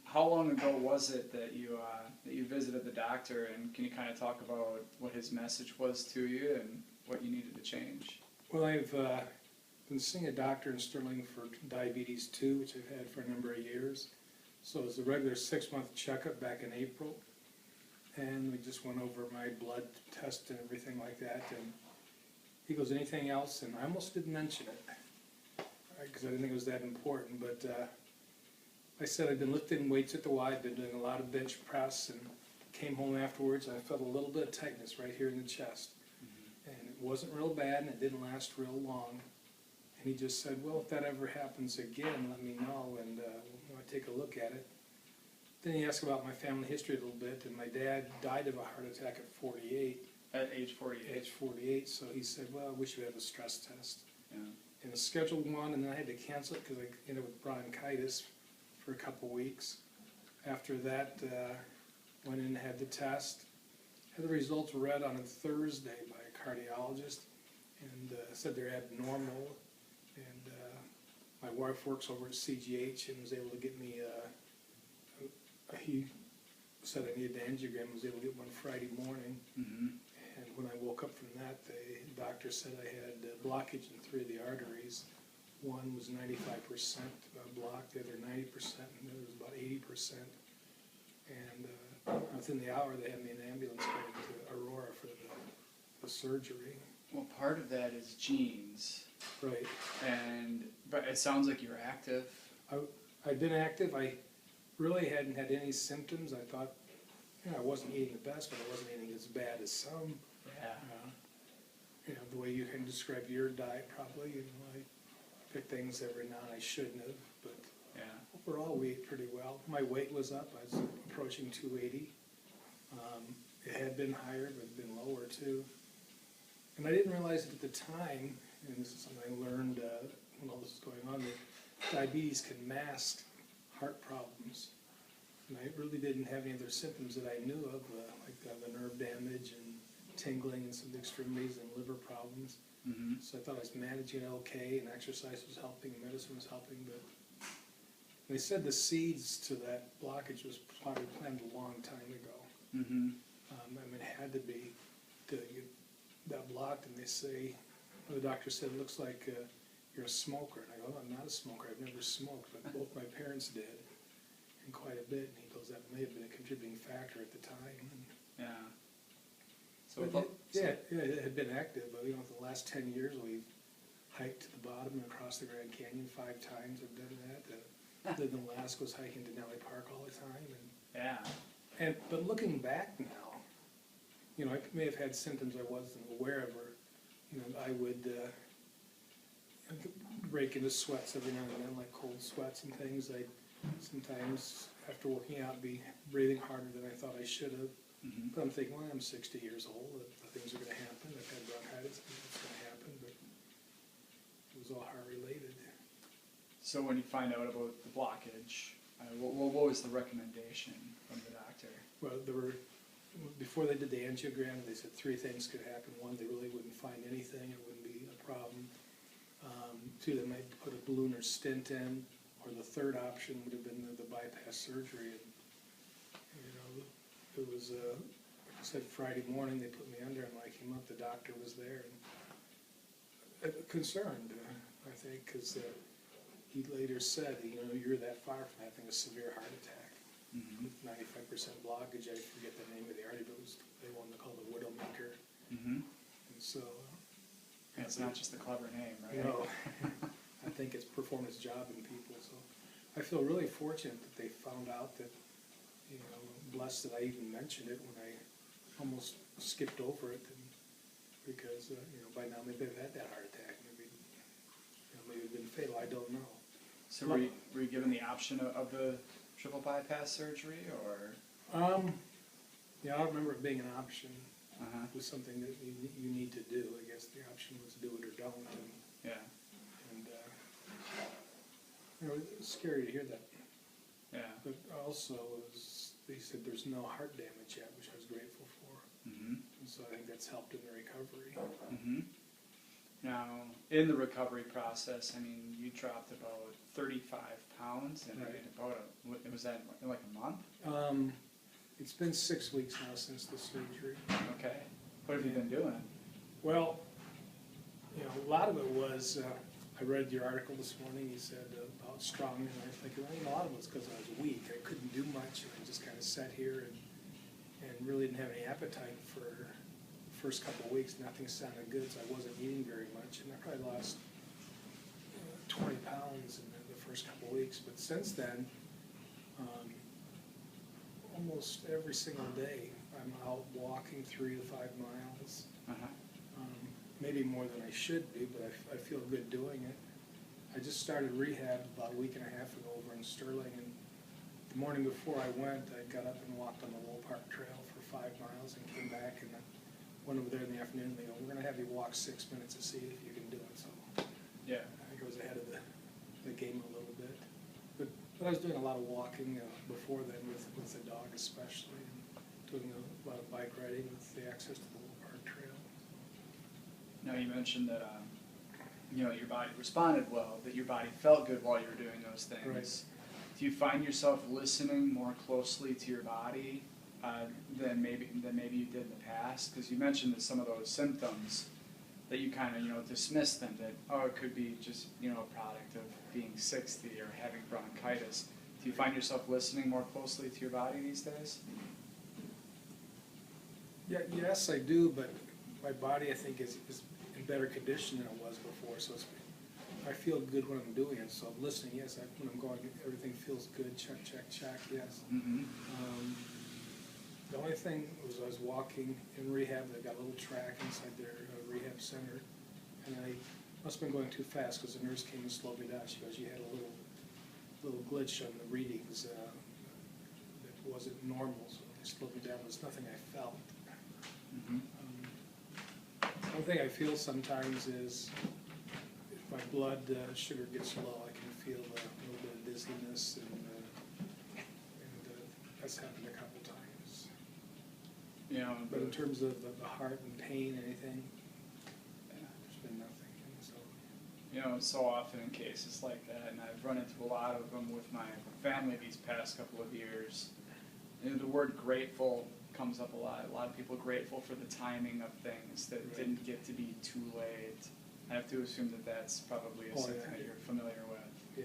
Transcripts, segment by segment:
How long ago was it that you visited the doctor, and can you kind of talk about what his message was to you and what you needed to change? Well, I've been seeing a doctor in Sterling for diabetes 2, which I've had for a number of years. So it was a regular 6-month checkup back in April, and we just went over my blood test and everything like that. And he goes, anything else? And I almost didn't mention it because I didn't think it was that important. But I said I'd been lifting weights at the Y, I'd been doing a lot of bench press, and came home afterwards and I felt a little bit of tightness right here in the chest. And it wasn't real bad and it didn't last real long. And he just said, well, if that ever happens again, let me know, and we'll take a look at it. Then he asked about my family history a little bit, and my dad died of a heart attack at 48. At age 48? Age 48, so he said, well, I wish we had a stress test. Yeah. And a scheduled one, and then I had to cancel it because I ended up with bronchitis for a couple weeks. After that, went in and had the test. Had the results read on a Thursday by a cardiologist, and said they're abnormal. And my wife works over at CGH and was able to get me he said I needed an angiogram, was able to get one Friday morning. And when I woke up from that, the doctor said I had a blockage in 3 of the arteries. One was 95% blocked, the other 90%, and the other was about 80%. And within the hour, they had me in an ambulance going to Aurora for the surgery. Well, part of that is genes. Right. But it sounds like you're active. I've been active. I really hadn't had any symptoms. I thought, I wasn't eating the best, but I wasn't eating as bad as some. Yeah. The way you can describe your diet, probably. I picked things every now and I shouldn't have, but yeah. Overall we ate pretty well. My weight was up. I was approaching 280. It had been higher, but it had been lower too. And I didn't realize it at the time, and this is something I learned when all this was going on, that diabetes can mask heart problems. And I really didn't have any other symptoms that I knew of, like the nerve damage and tingling and some of the extremities and liver problems. So I thought I was managing it okay, and exercise was helping, and medicine was helping, but they said the seeds to that blockage was probably planted a long time ago. It had to be to get that blocked, and they say, the doctor said, it looks like you're a smoker. And I go, I'm not a smoker, I've never smoked, but both my parents did, and quite a bit. And he goes, that may have been a contributing factor at the time. Yeah. It had been active, but for the last 10 years we've hiked to the bottom and across the Grand Canyon 5 times. I've done that. Lived in Alaska, was hiking Denali Park all the time. But looking back now, I may have had symptoms I wasn't aware of, or I would break into sweats every now and then, like cold sweats and things. I'd sometimes, after working out, be breathing harder than I thought I should have. But I'm thinking, well, I'm 60 years old, things are going to happen. I've had bronchitis, it's going to happen, but it was all heart related. So when you find out about the blockage, what was the recommendation from the doctor? Well, before they did the angiogram, they said 3 things could happen. 1, they really wouldn't find anything, it wouldn't be a problem. 2, they might put a balloon or stent in, or the 3rd option would have been the bypass surgery. And, it was, like I said, Friday morning they put me under, and when I came up, the doctor was there, and concerned, I think, because he later said, you're that far from having a severe heart attack. With 95% blockage. I forget the name of the artery, but it was the one they call the Widowmaker. And so... it's not just a clever name, right? No. I think it's performed its job in people. So I feel really fortunate that they found out that, blessed that I even mentioned it when I almost skipped over it, and because, by now maybe I've had that heart attack. Maybe it's been fatal. I don't know. So were you given the option of the triple bypass surgery, or? I don't remember it being an option. It was something that you need to do. I guess the option was do it or don't. And it was scary to hear that. Yeah. But also, they said there's no heart damage yet, which I was grateful for. And so I think that's helped in the recovery. Now, in the recovery process, I mean, you dropped about 35 pounds in Right. was that in like a month? It's been 6 weeks now since the surgery. Okay. What have you been doing? Well, you know, a lot of it was, I read your article this morning, you said about strong, and I think a lot of it was because I was weak. I couldn't do much, and I just kind of sat here and really didn't have any appetite for the first couple of weeks. Nothing sounded good, so I wasn't eating very much, and I probably lost 20 pounds in the first couple of weeks. But since then, almost every single day, I'm out walking 3 to 5 miles. Uh-huh. Maybe more than I should be, but I feel good doing it. I just started rehab about a week and a half ago over in Sterling, and the morning before I went, I got up and walked on the Lowell Park Trail for 5 miles and came back, and I went over there in the afternoon, and they go, we're gonna have you walk 6 minutes to see if you can do it. So Yeah. I think I was ahead of the game a little bit. But I was doing a lot of walking before then with the dog especially, and doing a lot of bike riding with the access to the Lowell Park Trail. Now, you mentioned that, your body responded well, that your body felt good while you were doing those things. Right. Do you find yourself listening more closely to your body than maybe you did in the past? Because you mentioned that some of those symptoms that you kind of dismissed them, that it could be just a product of being 60 or having bronchitis. Do you find yourself listening more closely to your body these days? Yeah, yes, I do, but my body, I think, is in better condition than it was before, so I feel good when I'm doing it, so I'm listening, yes, when I'm going, everything feels good, check, check, check, yes. Mm-hmm. The only thing was I was walking in rehab, they've got a little track inside their rehab center, and I must have been going too fast, because the nurse came and slowed me down. She goes, you had a little glitch on the readings that wasn't normal, so they slowed me down. There's nothing I felt. Mm-hmm. One thing I feel sometimes is if my blood sugar gets low, I can feel a little bit of dizziness, and that's happened a couple times. But in terms of the heart and pain, anything, there's been nothing. And so, So often in cases like that, and I've run into a lot of them with my family these past couple of years, the word grateful comes up a lot. A lot of people grateful for the timing of things, that it Right. didn't get to be too late. I have to assume that that's probably something that you're familiar with. yeah,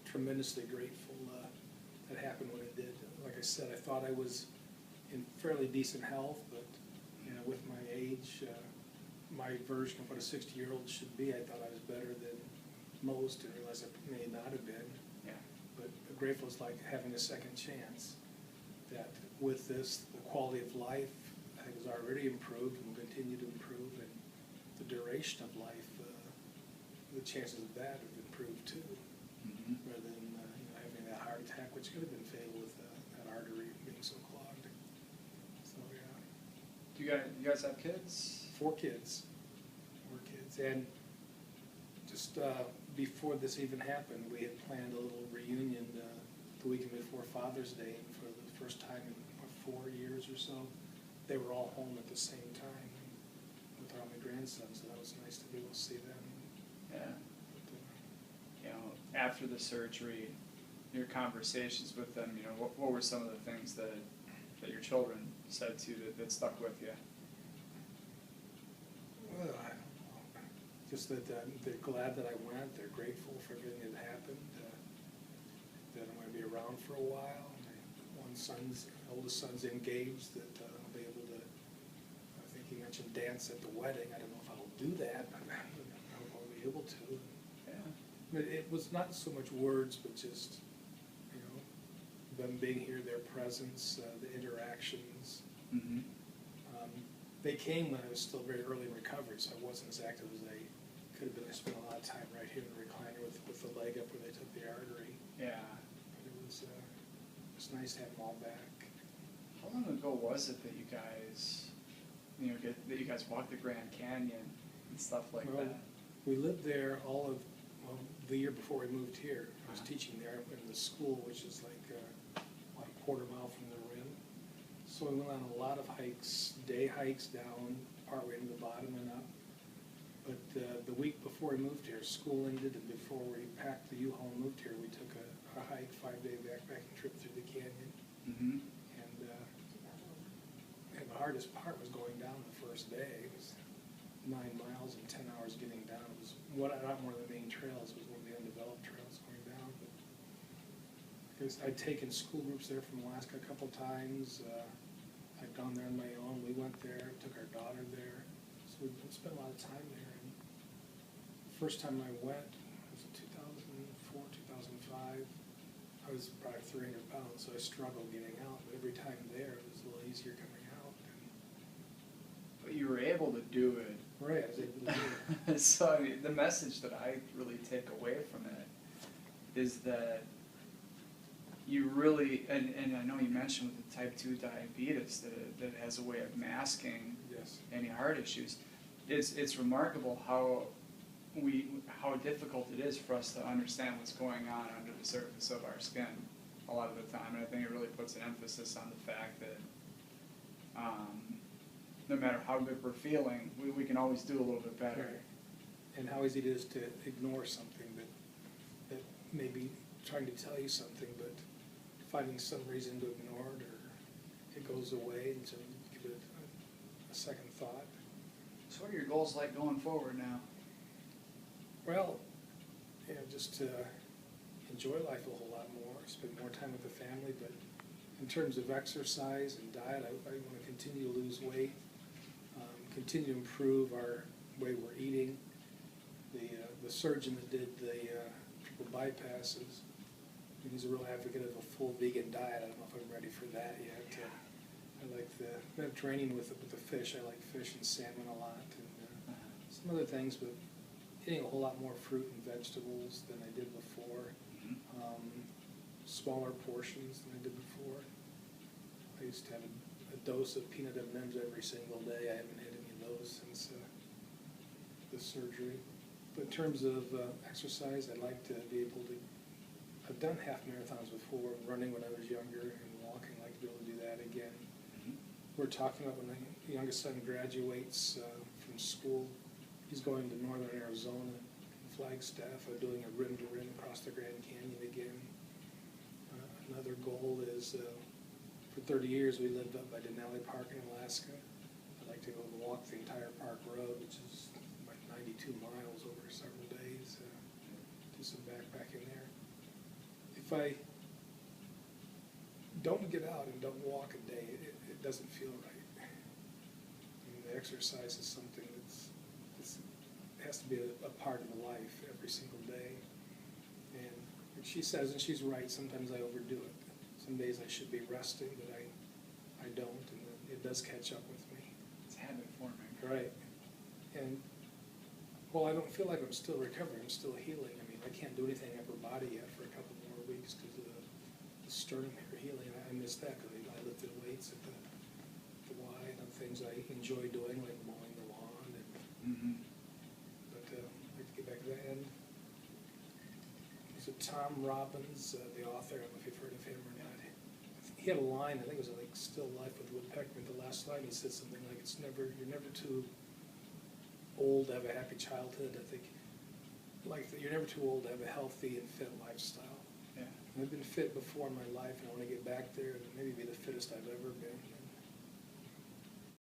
tremendously grateful that happened when it did. Like I said, I thought I was in fairly decent health, but with my age, my version of what a 60-year-old should be, I thought I was better than most, and realized I may not have been. Yeah. But grateful is like having a second chance. That with this, the quality of life, I think, has already improved and will continue to improve, and the duration of life, the chances of that have improved too. Mm-hmm. Rather than having that heart attack, which could have been fatal with that artery being so clogged. So yeah. Do you guys have kids? 4 kids. 4 kids. And just before this even happened, we had planned a little reunion the weekend before Father's Day, and for the first time in 4 years or so, they were all home at the same time with our only grandson, so that was nice to be able to see them. Yeah. But, After the surgery, your conversations with them, what were some of the things that your children said to you that stuck with you? well, I don't know. Just that they're glad that I went. They're grateful for everything that happened. That I'm going to be around for a while. Oldest son's engaged. That I'll be able to. I think he mentioned dance at the wedding. I don't know if I'll do that, but I hope I'll be able to. Yeah. But it was not so much words, but just them being here, their presence, the interactions. Mm-hmm. They came when I was still very early in recovery, so I wasn't as active as I could have been. I spent a lot of time right here in the recliner with the leg up where they took the artery. Yeah. But it was nice to have them all back. How long ago was it that you guys, walked the Grand Canyon and stuff like Well, that? we lived there all of the year before we moved here. I was teaching there in the school, which is like about a quarter mile from the rim. So we went on a lot of hikes, day hikes down, partway to the bottom and up. But the week before we moved here, school ended, and before we packed the U-Haul and moved here, we took a hike, 5-day backpacking trip through the canyon. Mm-hmm. And the hardest part was going down the first day. It was 9 miles and 10 hours getting down. It was not one of the main trails. It was one of the undeveloped trails going down. But I'd taken school groups there from Alaska a couple times. I'd gone there on my own. We went there, took our daughter there. So we spent a lot of time there. And the first time I went was in 2004, 2005. I was probably 300 pounds, so I struggled getting out. But every time there, it was a little easier coming out. But you were able to do it. Right, I was able to do it. So I mean, the message that I really take away from it is that you really, and I know you mentioned with the type 2 diabetes that it has a way of masking Yes. any heart issues. It's remarkable how difficult it is for us to understand what's going on under the surface of our skin a lot of the time. And I think it really puts an emphasis on the fact that no matter how good we're feeling, we can always do a little bit better. Right. And how easy it is to ignore something that may be trying to tell you something, but finding some reason to ignore it, or it goes away until you give it a second thought. So what are your goals like going forward now? Well, just to enjoy life a whole lot more, spend more time with the family, but in terms of exercise and diet, I want to continue to lose weight, continue to improve our way we're eating. The surgeon that did the triple bypasses, he's a real advocate of a full vegan diet. I don't know if I'm ready for that yet. I like the Mediterranean with the fish. I like fish and salmon a lot, and some other things, but eating a whole lot more fruit and vegetables than I did before. Smaller portions than I did before. I used to have a dose of peanut M&Ms every single day. I haven't had any of those since the surgery. But in terms of exercise, I'd like to be able to, I've done half marathons before, running when I was younger, and walking. I'd like to be able to do that again. We're talking about when my youngest son graduates from school. He's going to northern Arizona, Flagstaff, doing a rim-to-rim across the Grand Canyon again. Another goal is, for 30 years we lived up by Denali Park in Alaska. I'd like to go and walk the entire park road, which is like 92 miles over several days, do some backpacking there. If I don't get out and don't walk a day, it doesn't feel right. I mean, the exercise is something it has to be a part of the life every single day. And she says, and she's right, sometimes I overdo it. Some days I should be resting, but I don't, and it does catch up with me. It's habit forming. Right. And, well, I don't feel like I'm still recovering, I'm still healing. I mean, I can't do anything upper body yet for a couple more weeks because of the sternum here healing. And I miss that because I lifted weights at the Y and other things I enjoy doing, like mowing the lawn. But I'd like to get back to that end. So Tom Robbins, the author, I don't know if you've heard of him or not. He had a line, I think it was like "Still Life with Woodpecker." The last line, he said something like, "You're never too old to have a happy childhood." I think, like that, you're never too old to have a healthy and fit lifestyle. Yeah. And I've been fit before in my life, and I want to get back there and maybe be the fittest I've ever been.